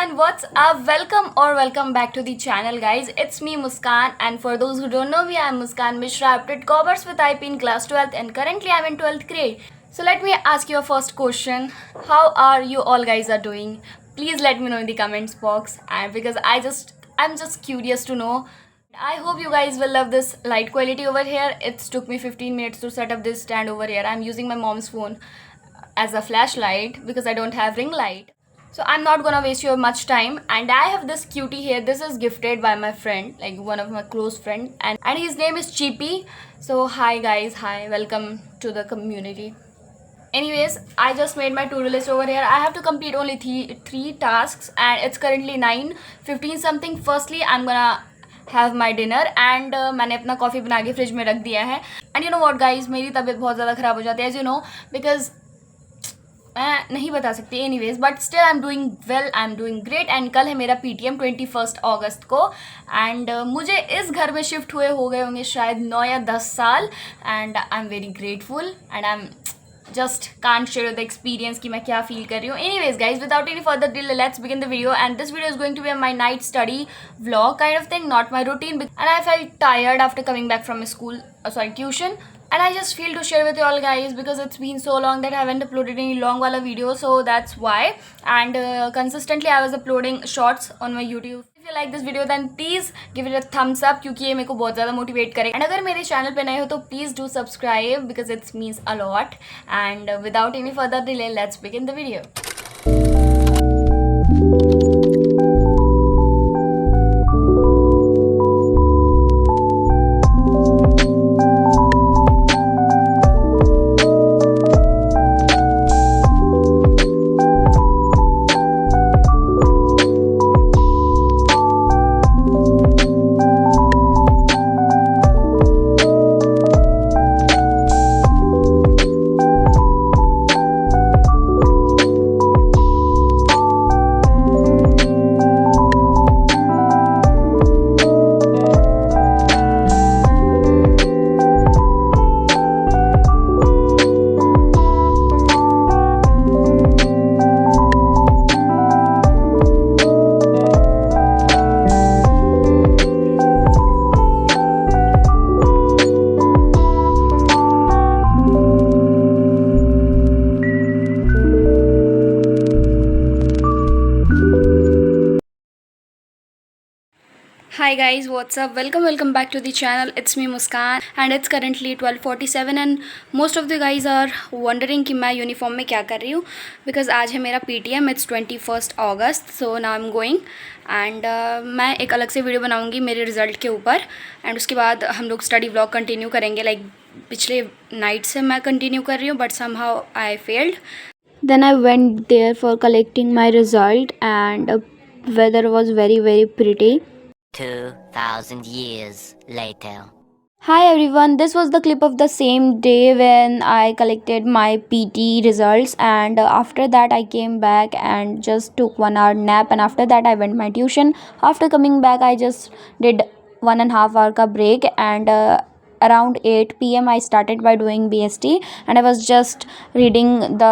everyone, what's up? Welcome back to the channel, guys. It's me Muskan, and for those who don't know me, I'm Muskan Mishra. I've did commerce with IP in class 12th, and currently I'm in 12th grade. So let me ask you a first question: how are you all guys are doing? Please let me know in the comments box, and because I'm just curious to know. I hope you guys will love this light quality over here. It took me 15 minutes to set up this stand over here. I'm using my mom's phone as a flashlight because I don't have ring light. So I'm not gonna waste your much time, and I have this cutie here. This is gifted by my friend, like one of my close friend, and his name is Cheapy. So hi guys, hi, welcome to the community. Anyways, I just made my to-do list over here. I have to complete only three tasks, and it's currently 9:15 something. Firstly, I'm gonna have my dinner and मैंने अपना coffee बना के fridge में रख दिया है. And you know what guys, मेरी तबीयत बहुत ज़्यादा ख़राब हो जाती है, एज यू नो, बिकॉज मैं नहीं बता सकती. Anyways, but still I am doing well, I am doing great. And कल है मेरा PTM 21 अगस्त को. एंड मुझे इस घर में शिफ्ट हुए हो गए होंगे शायद 9 या 10 साल. And I am very grateful, and I am just can't share the experience कि मैं क्या feel कर रही हूँ. Anyways guys, without any further delay, let's begin the video. And this video is going to be my night study vlog kind of thing, not my routine. And I felt tired after coming back from school, tuition. And I just feel to share with you all guys because it's been so long that I haven't uploaded any long wala video, so that's why. And consistently I was uploading shorts on my YouTube. If you like this video then please give it a thumbs up क्योंकि ये मेरे को बहुत ज़्यादा motivate करेगा. And अगर मेरे channel पे नए हो तो please do subscribe because it's means a lot. And without any further delay let's begin the video. Hi guys, what's up? Welcome back to the channel. It's me Muskan and it's currently 12:47 and most of the guys are wondering कि मैं uniform में क्या कर रही हूँ because आज है मेरा PTM. It's 21 August, so now I'm going and मैं एक अलग से वीडियो बनाऊँगी मेरे रिज़ल्ट के ऊपर. एंड उसके बाद हम लोग स्टडी व्लॉग कंटिन्यू करेंगे. लाइक पिछले नाइट से मैं कंटिन्यू कर रही हूँ but somehow I failed. Then I went there for collecting my result and weather was very pretty. 2,000 years later. Hi everyone, this was the clip of the same day when I collected my PT results, and after that I came back and just took 1 hour nap, and after that I went my tuition. After coming back I just did 1.5 hour ka break, and around 8 p.m. I started by doing BST, and I was just reading the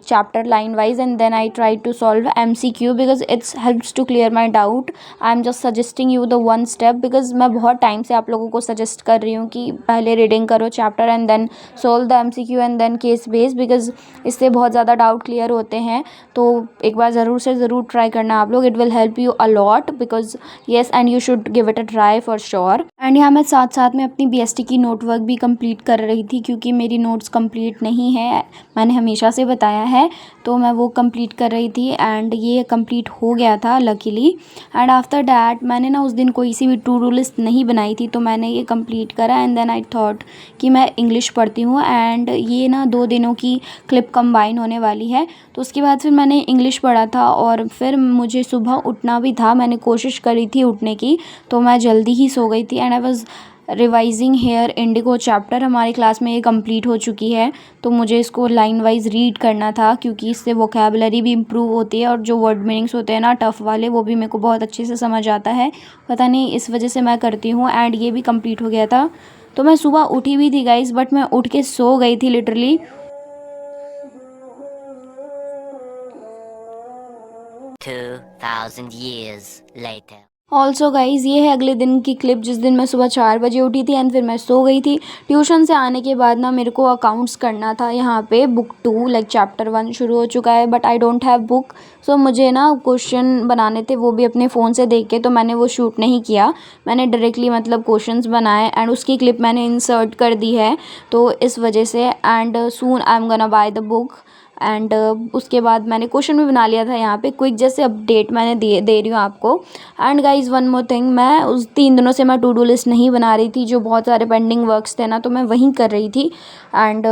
chapter line wise, and then I tried to solve MCQ because it helps to clear my doubt. I'm just suggesting you the one step because मैं बहुत time से आप लोगों को suggest कर रही हूँ कि पहले रीडिंग करो chapter and then solve the MCQ and then case base, because इससे बहुत ज़्यादा डाउट क्लियर होते हैं. तो एक बार ज़रूर से ज़रूर ट्राई करना आप लोग. It will help you a lot because yes, and you should give it a try for sure. And यहाँ मैं साथ साथ में अपनी BST की नोटवर्क भी कंप्लीट कर रही थी क्योंकि मेरी नोट्स कंप्लीट नहीं है, मैंने हमेशा से बताया है, तो मैं वो कंप्लीट कर रही थी एंड ये कंप्लीट हो गया था लकीली. एंड आफ्टर डैट मैंने ना उस दिन कोई सी भी टू डू लिस्ट नहीं बनाई थी, तो मैंने ये कंप्लीट करा. एंड देन आई थॉट कि मैं इंग्लिश पढ़ती हूँ एंड ये ना 2 दिनों की क्लिप कंबाइन होने वाली है. तो उसके बाद फिर मैंने इंग्लिश पढ़ा था और फिर मुझे सुबह उठना भी था. मैंने कोशिश करी थी उठने की, तो मैं जल्दी ही सो गई थी. And I was revising here Indigo chapter. हमारी क्लास में ये कंप्लीट हो चुकी है, तो मुझे इसको लाइन वाइज रीड करना था क्योंकि इससे वोकेबलरी भी इम्प्रूव होती है और जो वर्ड मीनिंग्स होते हैं ना टफ़ वाले, वो भी मेरे को बहुत अच्छे से समझ आता है. पता नहीं इस वजह से मैं करती हूँ. एंड ये भी कंप्लीट हो गया था. तो मैं सुबह उठी भी थी गाइज, बट मैं उठ के सो गई थी literally. 2,000 years later. Also guys ये है अगले दिन की क्लिप जिस दिन मैं सुबह 4 बजे उठी थी एंड फिर मैं सो गई थी। ट्यूशन से आने के बाद ना मेरे को अकाउंट्स करना था यहाँ पे बुक 2 लाइक चैप्टर 1 शुरू हो चुका है but I don't have book. So मुझे ना क्वेश्चन बनाने थे वो भी अपने फ़ोन से देख के, तो मैंने वो शूट नहीं किया। मैंने डायरेक्टली मतलब क्वेश्चंस बनाए एंड उसकी क्लिप मैंने इंसर्ट कर दी है तो इस वजह से। And soon I am gonna by the book and उसके बाद मैंने क्वेश्चन भी बना लिया था यहाँ पे क्विक जैसे अपडेट मैंने दे रही हूँ आपको। And guys one more thing, मैं उस 3 दिनों से मैं टू डू लिस्ट नहीं बना रही थी, जो बहुत सारे पेंडिंग वर्क्स थे ना तो मैं वहीं कर रही थी। And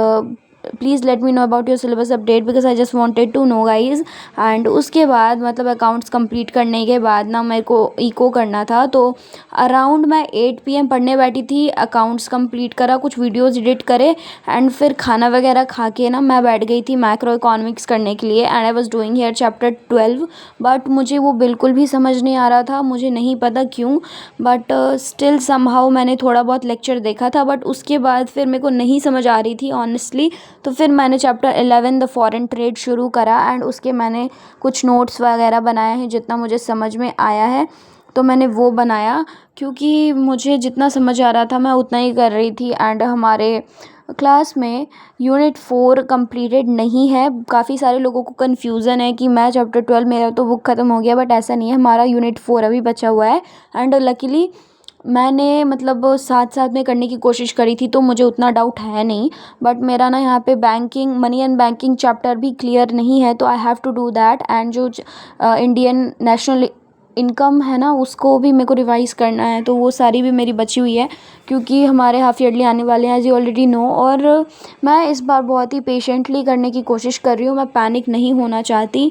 please let me know about your syllabus update because I just wanted to know guys. And उसके बाद मतलब अकाउंट्स कंप्लीट करने के बाद ना मेरे को इको करना था, तो अराउंड मैं 8 PM पढ़ने बैठी थी। अकाउंट्स कंप्लीट करा, कुछ वीडियोस एडिट करे एंड फिर खाना वगैरह खा के ना मैं बैठ गई थी मैक्रो इकोनॉमिक्स करने के लिए। And I was doing here chapter 12 but मुझे वो बिल्कुल भी समझ नहीं आ रहा था, मुझे नहीं पता क्यों। बट स्टिल समहाउ मैंने थोड़ा बहुत लेक्चर देखा था बट उसके बाद फिर मेरे को नहीं समझ आ रही थी ऑनेस्टली। तो फिर मैंने चैप्टर 11 द फॉरेन ट्रेड शुरू करा एंड उसके मैंने कुछ नोट्स वगैरह बनाए हैं जितना मुझे समझ में आया है, तो मैंने वो बनाया क्योंकि मुझे जितना समझ आ रहा था मैं उतना ही कर रही थी। एंड हमारे क्लास में यूनिट 4 कंप्लीटेड नहीं है। काफ़ी सारे लोगों को कन्फ्यूज़न है कि मैं चैप्टर 12 मेरा तो बुक ख़त्म हो गया, बट ऐसा नहीं है, हमारा यूनिट 4 अभी बचा हुआ है। एंड लकीली मैंने मतलब साथ साथ में करने की कोशिश करी थी तो मुझे उतना डाउट है नहीं। बट मेरा ना यहाँ पे banking money and banking chapter भी क्लियर नहीं है, तो I have to do that. And जो इंडियन नेशनल इनकम है ना उसको भी मेरे को रिवाइज़ करना है, तो वो सारी भी मेरी बची हुई है क्योंकि हमारे हाफ ईयरली आने वाले हैं एज यू ऑलरेडी नो। और मैं इस बार बहुत ही पेशेंटली करने की कोशिश कर रही हूँ, मैं पैनिक नहीं होना चाहती।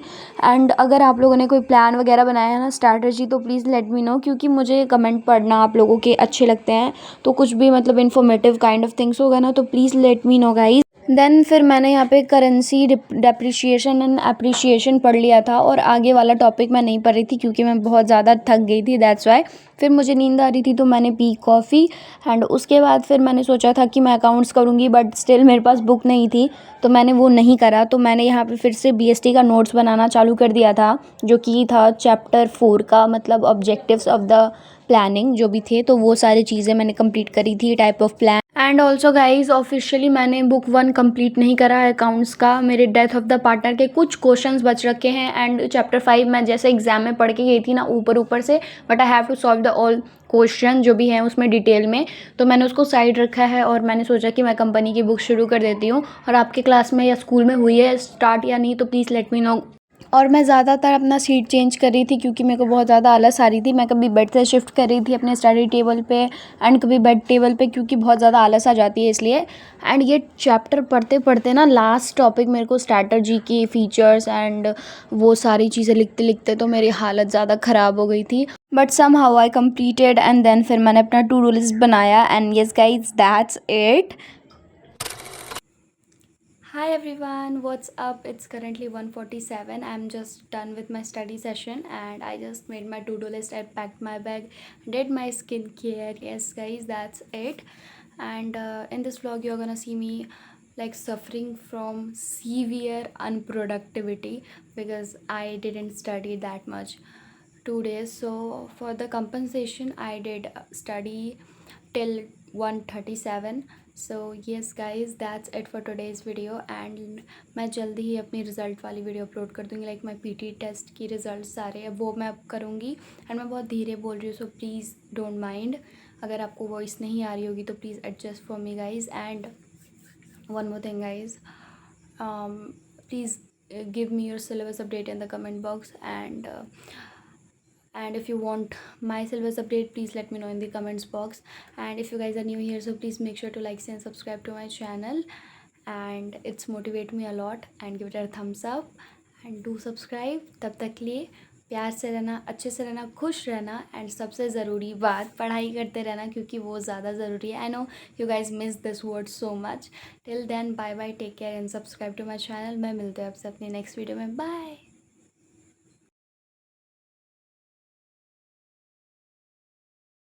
एंड अगर आप लोगों ने कोई प्लान वगैरह बनाया है ना स्ट्रैटेजी, तो प्लीज़ लेट मी नो क्योंकि मुझे कमेंट पढ़ना आप लोगों के अच्छे लगते हैं। तो कुछ भी मतलब इन्फॉर्मेटिव काइंड ऑफ थिंग्स होगा ना तो please let me know guys. Then फिर मैंने यहाँ पे करेंसी डेप्रिशिएशन एंड अप्रिशिएशन पढ़ लिया था और आगे वाला टॉपिक मैं नहीं पढ़ रही थी क्योंकि मैं बहुत ज़्यादा थक गई थी, दैट्स वाई। फिर मुझे नींद आ रही थी तो मैंने पी कॉफ़ी। एंड उसके बाद फिर मैंने सोचा था कि मैं अकाउंट्स करूँगी बट स्टिल मेरे पास बुक नहीं थी तो मैंने वो नहीं करा। तो मैंने यहाँ पे फिर से BST का नोट्स बनाना चालू कर दिया था जो कि था चैप्टर 4 का, मतलब ऑब्जेक्टिव्स ऑफ द प्लानिंग जो भी थे, तो वो सारी चीज़ें मैंने कंप्लीट करी थी, type of plan. And also guys officially मैंने बुक 1 कंप्लीट नहीं करा है अकाउंट्स का, मेरे डेथ ऑफ द पार्टनर के कुछ क्वेश्चंस बच रखे हैं। एंड चैप्टर 5 मैं जैसे एग्जाम में पढ़ के गई थी ना ऊपर ऊपर से, but I have to solve the all question जो भी हैं उसमें डिटेल में, तो मैंने उसको साइड रखा है और मैंने सोचा कि मैं कंपनी की बुक शुरू कर देती हूँ। और आपके क्लास में या स्कूल में हुई है स्टार्ट या नहीं तो प्लीज़ लेट मी नो। और मैं ज़्यादातर अपना सीट चेंज कर रही थी क्योंकि मेरे को बहुत ज़्यादा आलस आ रही थी। मैं कभी बेड से शिफ्ट कर रही थी अपने स्टडी टेबल पे एंड कभी बेड टेबल पे क्योंकि बहुत ज़्यादा आलस आ जाती है इसलिए। एंड ये चैप्टर पढ़ते पढ़ते ना लास्ट टॉपिक मेरे को स्ट्रैटेजी की फीचर्स एंड वो सारी चीज़ें लिखते लिखते तो मेरी हालत ज़्यादा ख़राब हो गई थी। But somehow I completed and then फिर मैंने अपना टू डू लिस्ट बनाया and yes guys that's it. Hi everyone, what's up? It's currently 1:47. I'm just done with my study session and I just made my to-do list. I packed my bag, did my skincare. Yes guys, that's it. And in this vlog you're gonna see me like suffering from severe unproductivity because I didn't study that much 2 days. So for the compensation I did study till 1:37. So yes guys that's it for today's video. And मैं जल्दी ही अपनी result वाली video upload कर दूँगी, like my PT test की result सारे वो मैं अब करूँगी। एंड मैं बहुत धीरे बोल रही हूँ सो प्लीज़ डोंट माइंड, अगर आपको वॉइस नहीं आ रही होगी तो please adjust for me guys. And one more thing guys, please give me your syllabus update in the comment box and if you want my syllabus update please let me know in the comments box. And if you guys are new here so please make sure to like and subscribe to my channel and it's motivate me a lot and give it a thumbs up and do subscribe. तब तक के लिए प्यार से रहना, अच्छे से रहना, खुश रहना एंड सबसे ज़रूरी बात पढ़ाई करते रहना क्योंकि वो ज़्यादा ज़रूरी है। I know you guys miss this word so much. Till then bye bye, take care and subscribe to my channel. मैं मिलते हैं आपसे अपनी नेक्स्ट वीडियो में, बाय।